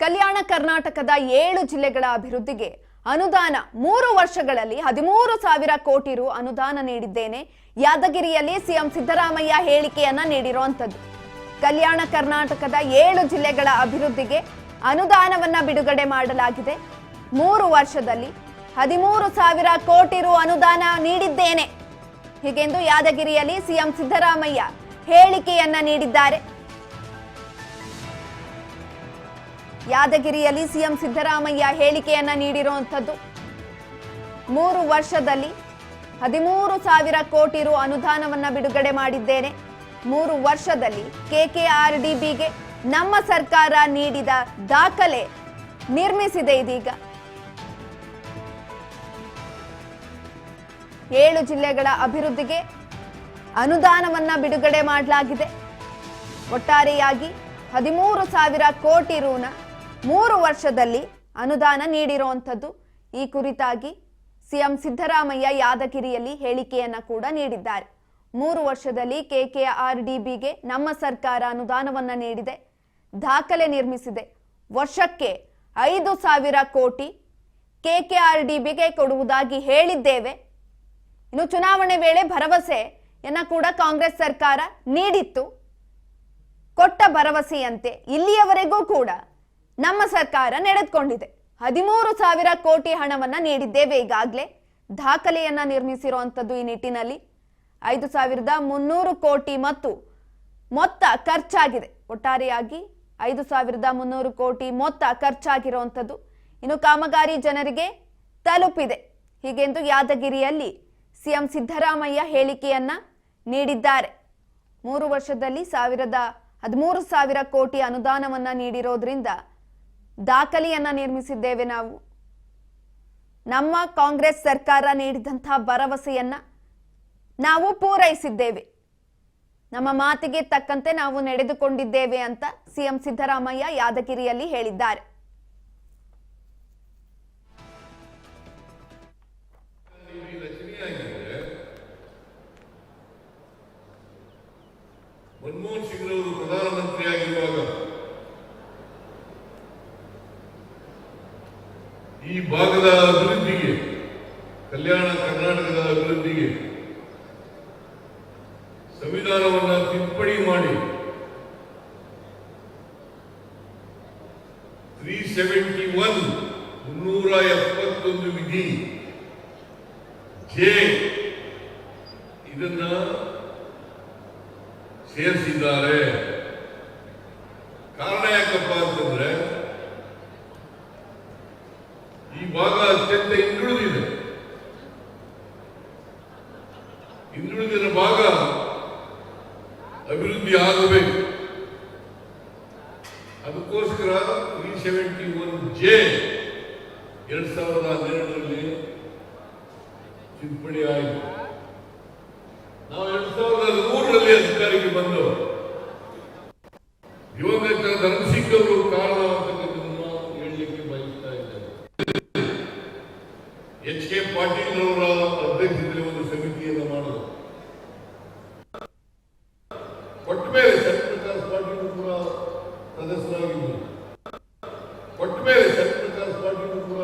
ಕಲ್ಯಾಣ ಕರ್ನಾಟಕದ 7 ಜಿಲ್ಲೆಗಳ ಅಭಿವೃದ್ಧಿಗೆ ಅನುದಾನ 3 ವರ್ಷಗಳಲ್ಲಿ 13,000 ಕೋಟಿ ರು ಅನುದಾನ ನೀಡಿದ್ದೇನೆ. ಯಾದಗಿರಿಯಲ್ಲಿ ಸಿಎಂ ಸಿದ್ದರಾಮಯ್ಯ ಹೇಳಿಕೆಯನ್ನ ನೀಡಿರುವಂತದ್ದು. ಕಲ್ಯಾಣ ಕರ್ನಾಟಕದ 7 ಜಿಲ್ಲೆಗಳ ಅಭಿವೃದ್ಧಿಗೆ ಅನುದಾನವನ್ನ ಬಿಡುಗಡೆ ಮಾಡಲಾಗಿದೆ. 3 ವರ್ಷದಲ್ಲಿ 13,000 ಕೋಟಿ ರು ಅನುದಾನ ನೀಡಿದ್ದೇನೆ ಹೀಗೆಂದು ಯಾದಗಿರಿಯಲ್ಲಿ ಸಿಎಂ ಸಿದ್ದರಾಮಯ್ಯ ಹೇಳಿಕೆಯನ್ನ ನೀಡಿದ್ದಾರೆ. ಯಾದಗಿರಿಯಲ್ಲಿ ಸಿಎಂ ಸಿದ್ದರಾಮಯ್ಯ ಹೇಳಿಕೆಯನ್ನ ನೀಡಿರುವಂತದ್ದು. 3 ವರ್ಷದಲ್ಲಿ 13,000 ಕೋಟಿ ರು ಅನುದಾನವನ್ನ ಬಿಡುಗಡೆ ಮಾಡಿದ್ದೇನೆ. 3 ವರ್ಷದಲ್ಲಿ KKRDBಗೆ ನಮ್ಮ ಸರ್ಕಾರ ನೀಡಿದ ದಾಖಲೆ ನಿರ್ಮಿಸಿದೆ. ಇದೀಗ 7 ಜಿಲ್ಲೆಗಳ ಅಭಿವೃದ್ಧಿಗೆ ಅನುದಾನವನ್ನ ಬಿಡುಗಡೆ ಮಾಡಲಾಗಿದೆ. ಒಟ್ಟಾರೆಯಾಗಿ 13,000 ಕೋಟಿ ರುನ 3 ವರ್ಷದಲ್ಲಿ ಅನುದಾನ ನೀಡಿರುವಂತದ್ದು. ಈ ಕುರಿತಾಗಿ ಸಿಎಂ ಸಿದ್ದರಾಮಯ್ಯ ಯಾದಗಿರಿಯಲ್ಲಿ ಹೇಳಿಕೆಯನ್ನ ಕೂಡ ನೀಡಿದ್ದಾರೆ. 3 ವರ್ಷದಲ್ಲಿ KKRDBಗೆ ನಮ್ಮ ಸರ್ಕಾರ ಅನುದಾನವನ್ನ ನೀಡಿದೆ, ದಾಖಲೆ ನಿರ್ಮಿಸಿದೆ. ವರ್ಷಕ್ಕೆ 5,000 ಕೋಟಿ KKRDBಗೆ ಕೊಡುವುದಾಗಿ ಹೇಳಿದ್ದೇವೆ. ಇನ್ನು ಚುನಾವಣೆ ವೇಳೆ ಭರವಸೆಯನ್ನ ಕೂಡ ಕಾಂಗ್ರೆಸ್ ಸರ್ಕಾರ ನೀಡಿತ್ತು. ಕೊಟ್ಟ ಭರವಸೆಯಂತೆ ಇಲ್ಲಿಯವರೆಗೂ ಕೂಡ ನಮ್ಮ ಸರ್ಕಾರ ನಡೆದುಕೊಂಡಿದೆ. 13,000 ಕೋಟಿ ಹಣವನ್ನ ನೀಡಿದ್ದೇವೆ. ಈಗಾಗಲೇ ದಾಖಲೆಯನ್ನ ನಿರ್ಮಿಸಿರುವಂತದ್ದು. ಈ ನಿಟ್ಟಿನಲ್ಲಿ 5,300 ಕೋಟಿ ಮತ್ತು ಮೊತ್ತ ಖರ್ಚಾಗಿದೆ. ಒಟ್ಟಾರೆಯಾಗಿ 5,300 ಕೋಟಿ ಮೊತ್ತ ಖರ್ಚಾಗಿರುವಂತದ್ದು. ಇನ್ನು ಕಾಮಗಾರಿ ಜನರಿಗೆ ತಲುಪಿದೆ ಹೀಗೆಂದು ಯಾದಗಿರಿಯಲ್ಲಿ ಸಿಎಂ ಸಿದ್ದರಾಮಯ್ಯ ಹೇಳಿಕೆಯನ್ನ ನೀಡಿದ್ದಾರೆ. 3 ವರ್ಷದಲ್ಲಿ 13,000 ಕೋಟಿ ಅನುದಾನವನ್ನ ನೀಡಿರೋದ್ರಿಂದ ದಾಖಲೆಯನ್ನ ನಿರ್ಮಿಸಿದ್ದೇವೆ. ನಾವು ನಮ್ಮ ಕಾಂಗ್ರೆಸ್ ಸರ್ಕಾರ ನೀಡಿದಂತಹ ಭರವಸೆಯನ್ನ ನಾವು ಪೂರೈಸಿದ್ದೇವೆ. ನಮ್ಮ ಮಾತಿಗೆ ತಕ್ಕಂತೆ ನಾವು ನಡೆದುಕೊಂಡಿದ್ದೇವೆ ಅಂತ ಸಿಎಂ ಸಿದ್ದರಾಮಯ್ಯ ಯಾದಗಿರಿಯಲ್ಲಿ ಹೇಳಿದ್ದಾರೆ. ಮನಮೋಹನ್ ಸಿಂಗ್ ಅವರು ಪ್ರಧಾನಮಂತ್ರಿಯಾಗಿರುವಾಗ ಈ ಭಾಗದ ಅಭಿವೃದ್ಧಿಗೆ, ಕಲ್ಯಾಣ ಕರ್ನಾಟಕದ ಅಭಿವೃದ್ಧಿಗೆ ಸಂವಿಧಾನವನ್ನು ತಿದ್ದುಪಡಿ ಮಾಡಿ 371 ವಿಧಿ ಜೆ ಇದನ್ನ ಸೇರಿಸಿದ್ದಾರೆ. ಕಾರಣ ಯಾಕಪ್ಪ ಅಂತಂದ್ರೆ ಈ ಭಾಗ ಅತ್ಯಂತ ಹಿಂದುಳಿದಿನ ಭಾಗ ಅಭಿವೃದ್ಧಿ ಆಗಬೇಕು. ಅದಕ್ಕೋಸ್ಕರ 371 ಜೆ 2012ರಲ್ಲಿ ತಿದ್ದುಪಡಿ ಆಯಿತು. ನಾವು 2003ರಲ್ಲಿ ಅಧಿಕಾರಿಗೆ ಬಂದು ದಿವಂಗತ ಧರ್ಮಸಿಂಗ್ ಅವರು ಕಾರಣ ಅಂತಕ್ಕಂಥದ್ದನ್ನು ಹೇಳಲಿಕ್ಕೆ ಬಯಸ್ತಾ ಇದ್ದಾರೆ. HK ಪಾಟೀಲ್ ಅವರ ಅಧ್ಯಕ್ಷತೆಯಲ್ಲಿ ಒಂದು ಸಮಿತಿಯನ್ನು ಮಾಡೋದು. ಕೊಟ್ಟ ಮೇಲೆ ಶಕ್ತಿಪ್ರಕಾಶ್ ಪಾಟೀಲ್ ಕೂಡ ಸದಸ್ಯರಾಗಿದ್ದರು. ಕೊಟ್ಟ ಮೇಲೆ ಶಕ್ತಿಪ್ರಕಾಶ್ ಪಾಟೀಲ್ ಕೂಡ